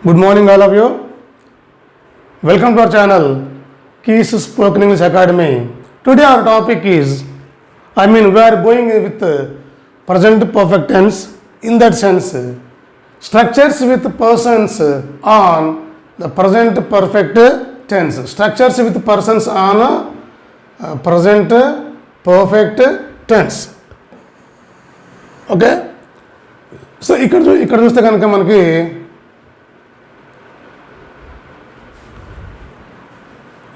Good morning, all of you. Welcome to our channel, Keys Spoken English Academy. Today our topic is, we are going with present perfect tense. In that sense, structures with persons on the present perfect tense. Structures with persons on present perfect tense. Okay? So ఇక్కడ చూస్తే కనుక మనకి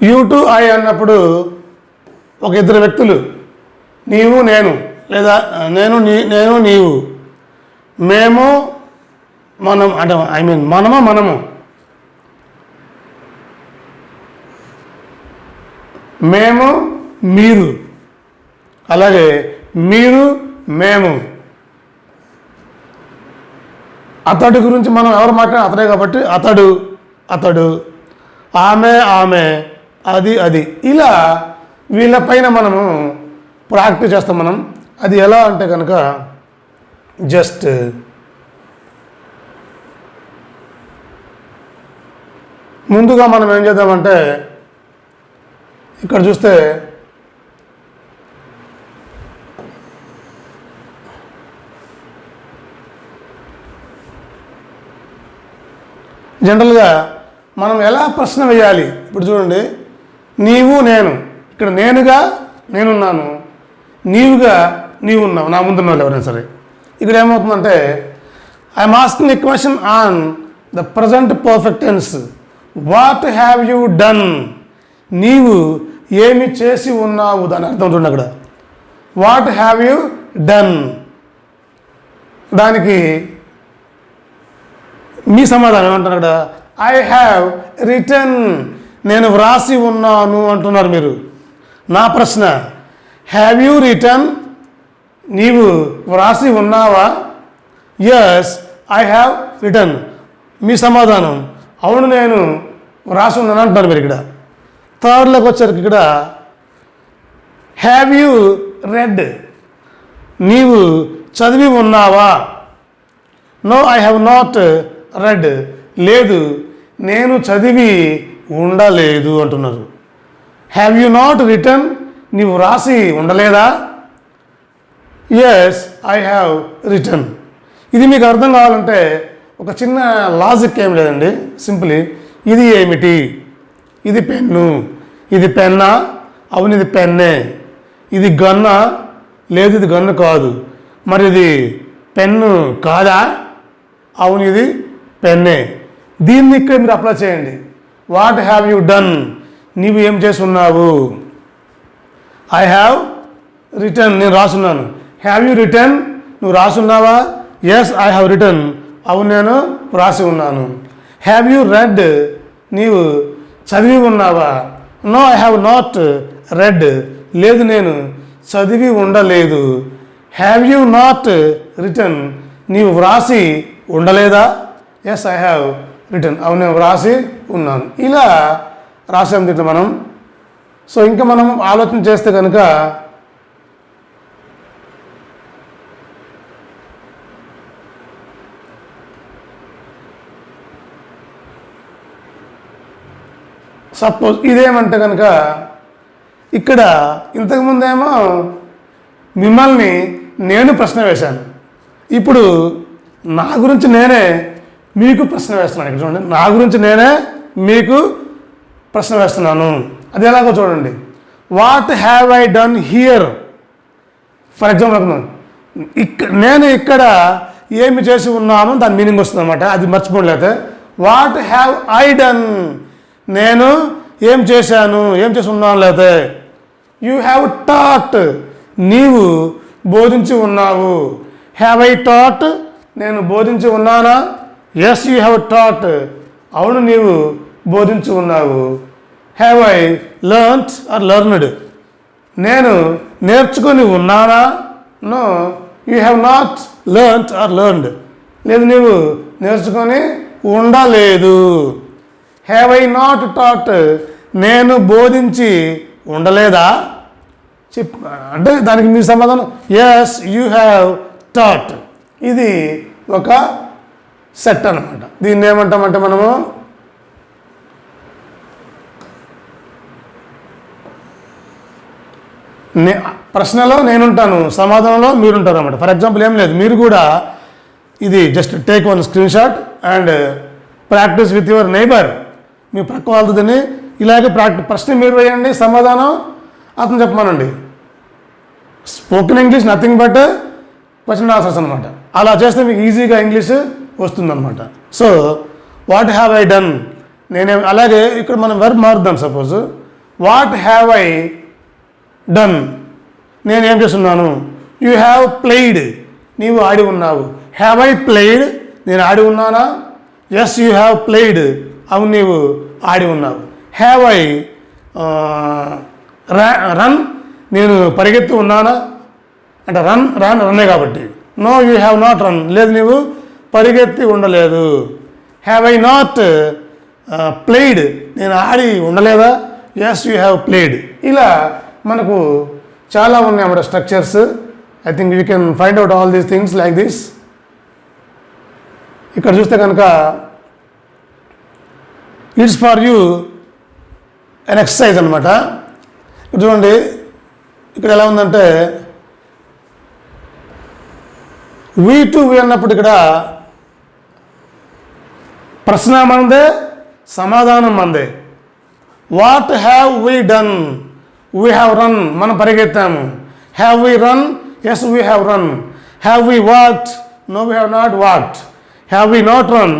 you to I అన్నప్పుడు ఒక ఇద్దరు వ్యక్తులు, నీవు నేను, లేదా నేను నీవు, మేము మనం, అంటే మనము మేము మీరు, అలాగే మీరు మేము. అతడు గురించి మనం ఎవరు మాట్లాడినా అతడే కాబట్టి అతడు, ఆమె, అది ఇలా వీళ్ళపైన మనము ప్రాక్టీస్ చేస్తాం. మనం అది ఎలా అంటే కనుక జస్ట్ ముందుగా మనం ఏం చేద్దామంటే ఇక్కడ చూస్తే జనరల్గా మనం ఎలా ప్రశ్న వేయాలి. ఇప్పుడు చూడండి, నీవు నేను, ఇక్కడ నేనుగా నేనున్నాను, నీవుగా నీవున్నావు, నా ముందున్నావు ఎవరైనా సరే. ఇక్కడ ఏమవుతుందంటే I'm asking a question on the present perfect tense. What have you done? నీవు ఏమి చేసి ఉన్నావు, దాని అర్థం చూడండి అక్కడ. వాట్ హ్యావ్ యూ డన్, దానికి మీ సమాధానం ఏమంటారు అక్కడ? ఐ హ్యావ్ రిటన్, నేను వ్రాసి ఉన్నాను అంటున్నారు మీరు. నా ప్రశ్న, హ్యావ్ యూ రిటన్, నీవు వ్రాసి ఉన్నావా? Yes I have written. మీ సమాధానం, అవును నేను వ్రాసి ఉన్నాను అంటున్నారు మీరు. ఇక్కడ థర్డ్లోకి వచ్చారు. ఇక్కడ హ్యావ్ యూ రెడ్, నీవు చదివి ఉన్నావా? No I have not read, లేదు నేను చదివి ఉండలేదు అంటున్నారు. హ్యావ్ యూ నాట్ రిటన్, నీవు రాసి ఉండలేదా? Yes I have written. ఇది మీకు అర్థం కావాలంటే ఒక చిన్న లాజిక్ ఏం లేదండి. సింపుల్లీ ఇది ఏమిటి? ఇది పెన్ను, ఇది పెన్నా? అవును ఇది పెన్నే. ఇది గన్నా? లేదు ఇది గన్ను కాదు. మరి ఇది పెన్ను కాదా? అవును ఇది పెన్నే. దీన్ని ఇక్కడ మీరు అప్లై చేయండి. వాట్ హ్యావ్ యూ డన్, నీవు ఏం చేసి ఉన్నావు? ఐ హ్యావ్ రిటర్న్, నేను రాసున్నాను. హ్యావ్ యూ రిటర్న్, నువ్వు రాసున్నావా? ఎస్ ఐ హ్యావ్ రిటర్న్, అవును నేను రాసి ఉన్నాను. హ్యావ్ యూ రెడ్, నీవు చదివి ఉన్నావా? No I have not read, లేదు నేను చదివి ఉండలేదు. హ్యావ్ యూ నాట్ రిటర్న్, నీవు వ్రాసి ఉండలేదా? ఎస్ ఐ హ్యావ్ రిటర్న్, అవును నేను వ్రాసి ఉన్నాను. ఇలా రాసాం దీంట్లో మనం. సో ఇంకా మనం ఆలోచన చేస్తే కనుక సపోజ్ ఇదేమంటే కనుక ఇక్కడ ఇంతకుముందేమో మిమ్మల్ని నేను ప్రశ్న వేశాను, ఇప్పుడు నా గురించి నేనే మీకు ప్రశ్న వేస్తున్నాను. ఇక్కడ చూడండి, నా గురించి నేనే మీకు ప్రశ్న వేస్తున్నాను. అది ఎలాగో చూడండి. What have I done here? For example నేను ఇక్కడ ఏమి చేసి ఉన్నాను, దాని మీనింగ్ వస్తుంది అనమాట. అది మర్చిపోలేతే వాట్ హ్యావ్ ఐ డన్, నేను ఏం చేశాను, ఏం చేసి ఉన్నాను. లేతే యూ హ్యావ్ టాట్, నీవు బోధించి ఉన్నావు. హ్యావ్ ఐ టాట్, నేను బోధించి ఉన్నానా? ఎస్ యూ హ్యావ్ టాట్, అవును నీవు బోధించి ఉన్నావు. Have I learned or learned, నేను నేర్చుకొని ఉన్నానా? No you have not learned or learned, లేదు నీవు నేర్చుకొని ఉండలేదు. హ్యావ్ ఐ నాట్ టాట్, నేను బోధించి ఉండలేదా? అంటే దానికి మీ సమాధానం ఎస్ యూ హ్యావ్ టాట్. ఇది ఒక సెట్ అనమాట. దీన్ని ఏమంటామంటే మనము ప్రశ్నలో నేనుంటాను, సమాధానంలో మీరుంటారు అనమాట. ఫర్ ఎగ్జాంపుల్ ఏం లేదు, మీరు కూడా ఇది just take one screen shot and practice with your neighbour. మీ ప్రక్క వాళ్ళని ఇలాగే ప్రశ్న మీరు వేయండి, సమాధానం అతను చెప్పమనండి. Spoken English nothing but question answers అనమాట. అలా చేస్తే మీకు ఈజీగా ఇంగ్లీష్ వస్తుందన్నమాట. So what have I done, అలాగే ఇక్కడ మనం వెర్బ్ మారుద్దాం. Suppose what have I done, నేనేం చేస్తున్నాను. యూ హ్యావ్ ప్లేయిడ్, నీవు ఆడి ఉన్నావు. హ్యావ్ ఐ ప్లేయిడ్, నేను ఆడి ఉన్నానా. ఎస్ యూ హ్యావ్ ప్లేయిడ్, అవును నీవు ఆడి ఉన్నావు. హ్యావ్ ఐ రన్, నేను పరిగెత్తి ఉన్నానా అంటే రన్నే కాబట్టి. No you have not run, లేదు నీవు పరిగెత్తి ఉండలేదు. హ్యావ్ ఐ నాట్ ప్లేయిడ్, నేను ఆడి ఉండలేదా. Yes you have played. ఇలా మనకు చాలా ఉన్నాయి అన్నమాట structures. I think you can find out all these things like this. ఇక్కడ చూస్తే కనుక it's for you an exercise అనమాట. చూడండి ఇక్కడ ఎలా ఉందంటే వీ టు వీ అన్నప్పుడు ఇక్కడ ప్రశ్న మనదే, సమాధానం మనదే. What have we done, we have run, మనం పరిగెత్తాము. Have we run, yes we have run. Have we walked, no we have not walked. Have we not run,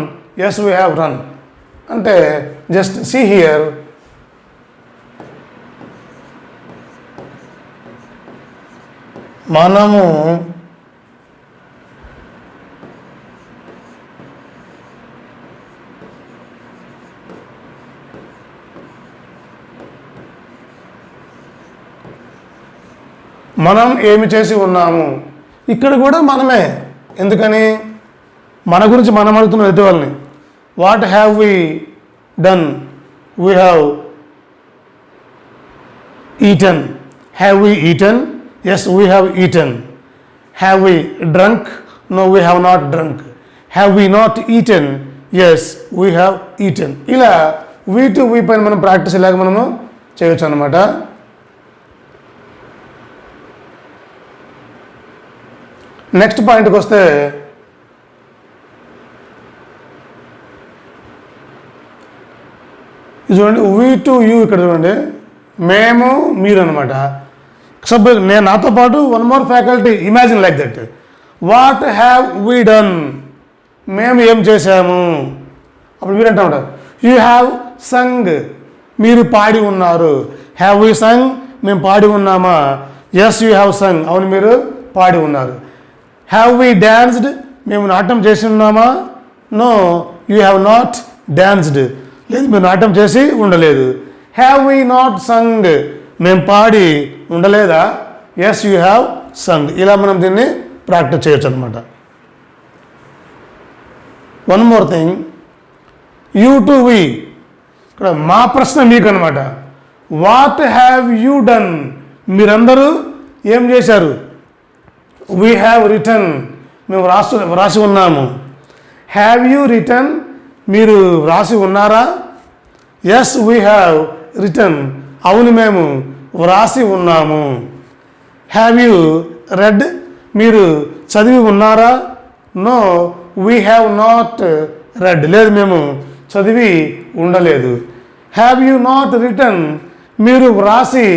yes we have run. అంటే just see here, మనము ఏమి చేసి ఉన్నాము. ఇక్కడ కూడా మనమే. ఎందుకని, మన గురించి మనం అడుగుతున్నాం ఎదుటి వాళ్ళని. What have we done, we have eaten. Have we eaten, yes we have eaten. Have we drunk, no we have not drunk. Have we not eaten, yes we have eaten. ఇలా వీ టు వీ పైన మనం practice ఇలాగ మనము చేయొచ్చు అన్నమాట. Next పాయింట్కి వస్తే చూడండి, వీ టు యూ. ఇక్కడ చూడండి, మేము మీరు అనమాట. నేను నాతో పాటు one more faculty, imagine like that. What have we done, మేము ఏం చేశాము. అప్పుడు మీరు అంటా ఉంటారు. యూ హ్యావ్ సంగ్, మీరు పాడి ఉన్నారు. హ్యావ్ వీ సంగ్, మేము పాడి ఉన్నామా. ఎస్ యూ హ్యావ్ సంగ్, అవును మీరు పాడి ఉన్నారు. హ్యావ్ వీ డాన్స్డ్, మేము నాట్యం చేసి ఉన్నామా. No you have not danced, లేదు మీరు నాట్యం చేసి ఉండలేదు. హ్యావ్ వీ నాట్ సంగ్, మేము పాడి ఉండలేదా. Yes you have sung. ఇలా మనం దీన్ని ప్రాక్టీస్ చేయొచ్చు అనమాట. One more thing, you to we. ఇక్కడ మా ప్రశ్న మీకు అనమాట. వాట్ హ్యావ్ యూ డన్, మీరందరూ ఏం చేశారు. వీ హ్యావ్ రిటర్న్, మేము వ్రాసి ఉన్నాము. హ్యావ్ యూ రిటర్న్, మీరు వ్రాసి ఉన్నారా. ఎస్ వీ హ్యావ్ రిటర్న్, అవును మేము వ్రాసి ఉన్నాము. హ్యావ్ యూ రెడ్, మీరు చదివి ఉన్నారా. No we have not read, లేదు మేము చదివి ఉండలేదు. హ్యావ్ యూ నాట్ రిటర్న్, మీరు వ్రాసి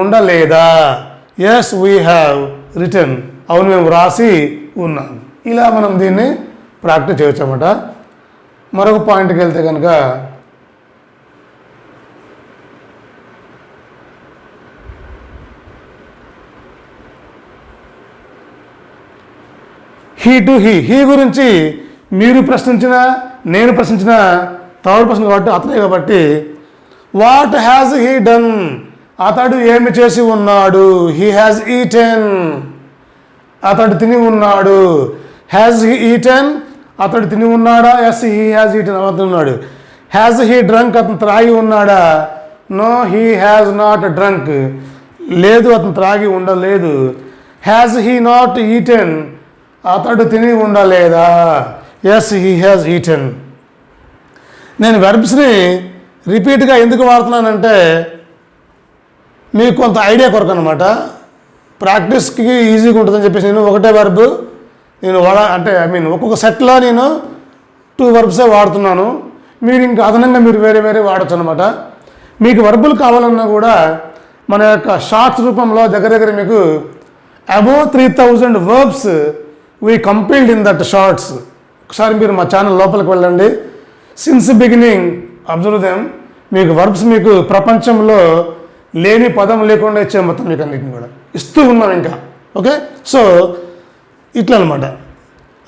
ఉండలేదా. ఎస్ వీ హ్యావ్ రిటర్న్, అవును మేము వ్రాసి ఉన్నాం. ఇలా మనం దీన్ని ప్రాక్టీస్ చేయొచ్చు అన్నమాట. మరొక పాయింట్కి వెళ్తే కనుక హీ టు హీ గురించి మీరు ప్రశ్నించిన, నేను ప్రశ్నించిన థర్డ్ పర్సన్ కాబట్టి అతనే కాబట్టి వాట్ హ్యాజ్ హీ డన్, అతడు ఏమి చేసి ఉన్నాడు. హీ హ్యాజ్ ఈటెన్, అతడు తిని ఉన్నాడు. హ్యాజ్ హీ ఈటెన్, అతడు తిని ఉన్నాడా. ఎస్ హీ హ్యాజ్ ఈటెన్, అతను ఉన్నాడు. హ్యాజ్ హీ డ్రంక్, అతను త్రాగి ఉన్నాడా. No he has not drunk, లేదు అతను త్రాగి ఉండలేదు. హ్యాజ్ హీ నాట్ ఈటెన్, అతడు తిని ఉండలేదా. Yes he has eaten. నేను వెర్బ్స్ని రిపీట్గా ఎందుకు వాడుతున్నానంటే మీకు కొంత ఐడియా కొరకు అనమాట. ప్రాక్టీస్కి ఈజీగా ఉంటుందని చెప్పేసి నేను ఒకటే వెర్బ్ నేను ఒక్కొక్క సెట్లో నేను 2 వర్బ్సే వాడుతున్నాను. మీరు ఇంకా అదనంగా మీరు వేరే వేరే వాడచ్చు అనమాట. మీకు వర్బులు కావాలన్నా కూడా మన యొక్క షార్ట్స్ రూపంలో దగ్గర మీకు above 3000 verbs we compiled in that shorts. ఒకసారి మీరు మా ఛానల్ లోపలికి వెళ్ళండి. Since beginning observe them. మీకు వర్బ్స్ మీకు ప్రపంచంలో లేని పదం లేకుండా ఇచ్చే మొత్తం మీకు అన్నింటిని కూడా ఇస్తూ ఉన్నాం ఇంకా. ఓకే, సో ఇట్లా అనమాట.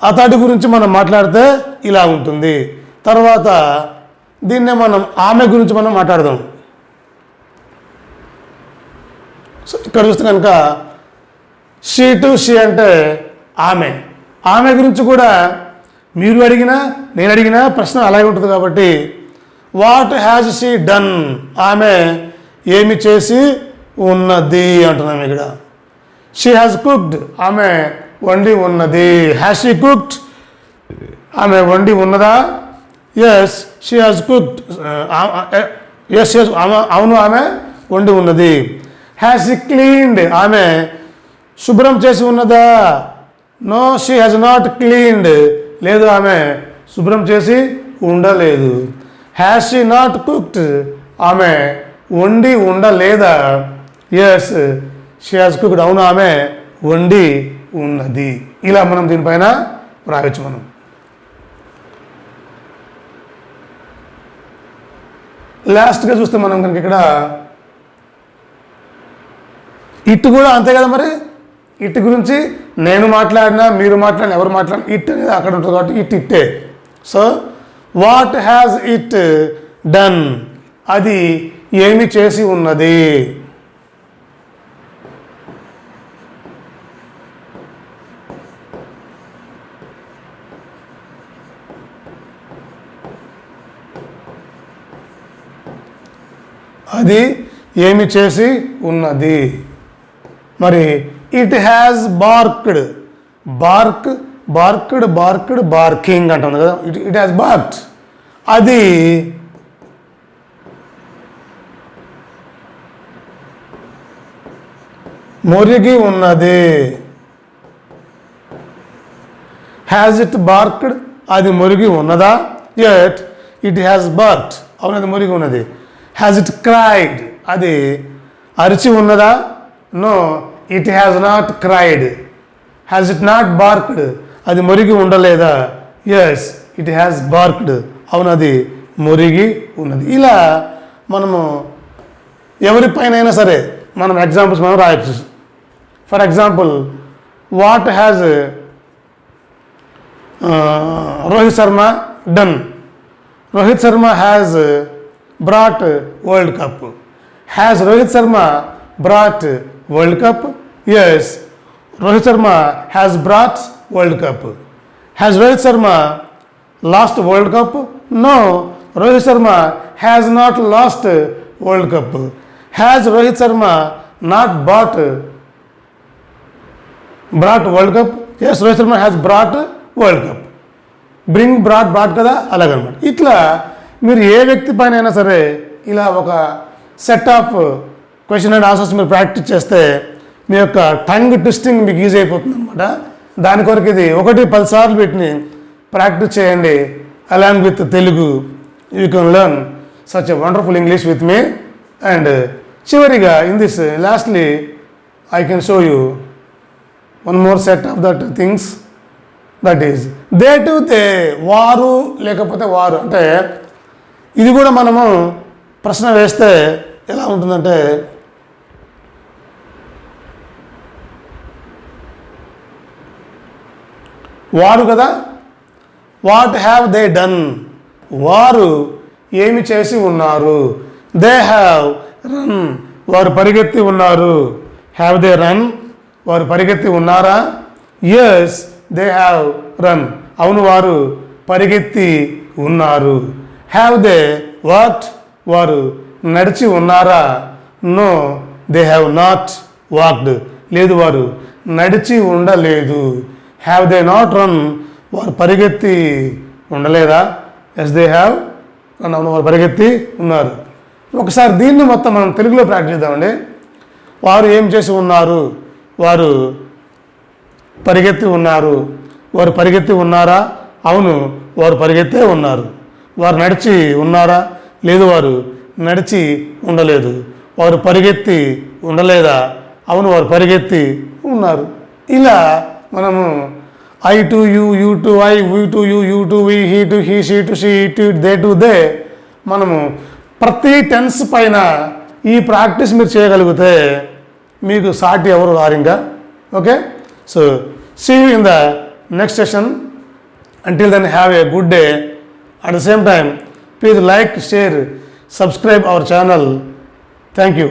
అతడి గురించి మనం మాట్లాడితే ఇలా ఉంటుంది. తర్వాత దీన్నే మనం ఆమె గురించి మనం మాట్లాడదాం. సో ఇక్కడ చూస్తే కనుక షీ టు షీ అంటే ఆమె. ఆమె గురించి కూడా మీరు అడిగినా నేను అడిగినా ప్రశ్న అలాగే ఉంటుంది కాబట్టి వాట్ హ్యాజ్ షీ డన్, ఆమె ఏమి చేసి ఉన్నది అంటున్నాం ఇక్కడ. షీ హ్యాజ్ కుక్డ్, ఆమె వండి ఉన్నది. హ్యాస్ షీ కుక్డ్, ఆమె వండి ఉన్నదా? Yes she has cooked, yes yes అవును ఆమె వండి ఉన్నది. హ్యాస్ షీ క్లీన్డ్, ఆమె శుభ్రం చేసి ఉన్నదా? No she has not cleaned, లేదు ఆమె శుభ్రం చేసి ఉండలేదు. హ్యాస్ షీ నాట్ కుక్డ్, ఆమె వండి ఉండలేదా? ఎస్ షీ హ్యాజ్ కుక్డ్, అవును ఆమె వండి ఉన్నది. ఇలా మనం దీనిపైన రాయొచ్చు. మనం లాస్ట్గా చూస్తే మనం కనుక ఇక్కడ ఇట్ కూడా అంతే కదా. మరి ఇట్ గురించి నేను మాట్లాడినా మీరు మాట్లాడినా ఎవరు మాట్లాడినా ఇట్ అనేది అక్కడ ఉంటుంది కాబట్టి ఇట్ ఇట్టే. So what has it done, అది ఏమి చేసి ఉన్నది? అది ఏమి చేసి ఉన్నది. మరి ఇట్ హ్యాజ్ బార్క్డ్, బార్క్డ్ బార్కింగ్ అంటుంది కదా. ఇట్ హ్యాస్ బార్క్డ్, అది మొరిగి ఉన్నది. హ్యాజ్ ఇట్ బార్క్డ్, అది మొరిగి ఉన్నదా? యట్ ఇట్ హ్యాస్ బార్క్డ్, అవునది మొరిగి ఉన్నది. హ్యాజ్ ఇట్ క్రైడ్, అది అరిచి ఉన్నదా? No it has not cried. Has it not barked, అది మొరిగి ఉండలేదా? ఎస్ ఇట్ హ్యాస్ బార్క్డ్, అవునది మొరిగి ఉన్నది. ఇలా మనము ఎవరిపైనైనా సరే మనం ఎగ్జాంపుల్స్ మనం రాయొచ్చు. For example what has Rohit Sharma done? Rohit Sharma has brought World Cup. Has Rohit Sharma brought World Cup? Yes, Rohit Sharma has brought World Cup. Has Rohit Sharma lost World Cup? No, Rohit Sharma has not lost World Cup. Has Rohit Sharma not brought World Cup? Yes, Rohit Sharma has brought World Cup. Bring, brought కదా అలాగనమాట. ఇట్లా మీరు ఏ వ్యక్తి పైన అయినా సరే ఇలా ఒక set of question and answers మీరు ప్రాక్టీస్ చేస్తే మీ యొక్క టంగ్ ట్విస్టింగ్ మీకు ఈజీ అయిపోతుంది అనమాట. దాని కొరకు ఇది 1-10 సార్లు వీటిని ప్రాక్టీస్ చేయండి. Along with Telugu you can learn such a wonderful English with me. And చివరిగా in this lastly I can show you one more set of that things. That is they to they, వారు లేకపోతే వారు. అంటే ఇది కూడా మనము ప్రశ్న వేస్తే ఎలా ఉంటుందంటే వారు కదా, వాట్ హ్యావ్ దే డన్, వారు ఏమి చేసి ఉన్నారు. దే హ్యావ్ రన్, వారు పరిగెత్తి ఉన్నారు. హ్యావ్ దే రన్, వారు పరిగెత్తి ఉన్నారా? ఎస్ దే హ్యావ్ రన్, అవును వారు పరిగెత్తి ఉన్నారు. హ్యావ్ దే వాట్, వారు నడిచి ఉన్నారా? No they have not walked, లేదు వారు నడిచి ఉండలేదు. హ్యావ్ దే నాట్ రన్, వారు పరిగెత్తి ఉండలేదా? ఎస్ దే హ్యావ్ అని. అవును, వారు పరిగెత్తి ఉన్నారు. ఒకసారి దీన్ని మొత్తం మనం తెలుగులో ప్రాక్టీస్ చేద్దామండి. వారు ఏం చేసి ఉన్నారు? వారు పరిగెత్తి ఉన్నారు. వారు పరిగెత్తి ఉన్నారా? అవును, వారు పరిగెత్తే ఉన్నారు. వారు నడిచి ఉన్నారా? లేదు, వారు నడిచి ఉండలేదు. వారు పరిగెత్తి ఉండలేదా? అవును, వారు పరిగెత్తి ఉన్నారు. ఇలా మనము I to you, you to I, we to you, you to we, he to he, she to she, it to it, they to they, మనము ప్రతి టెన్స్ పైన ఈ ప్రాక్టీస్ మీరు చేయగలిగితే మీకు సాటి ఎవరు రారు ఇంకా. Okay, so see you in the next session. Until then, have a good day. At the same time, please like, share, subscribe our channel. Thank you.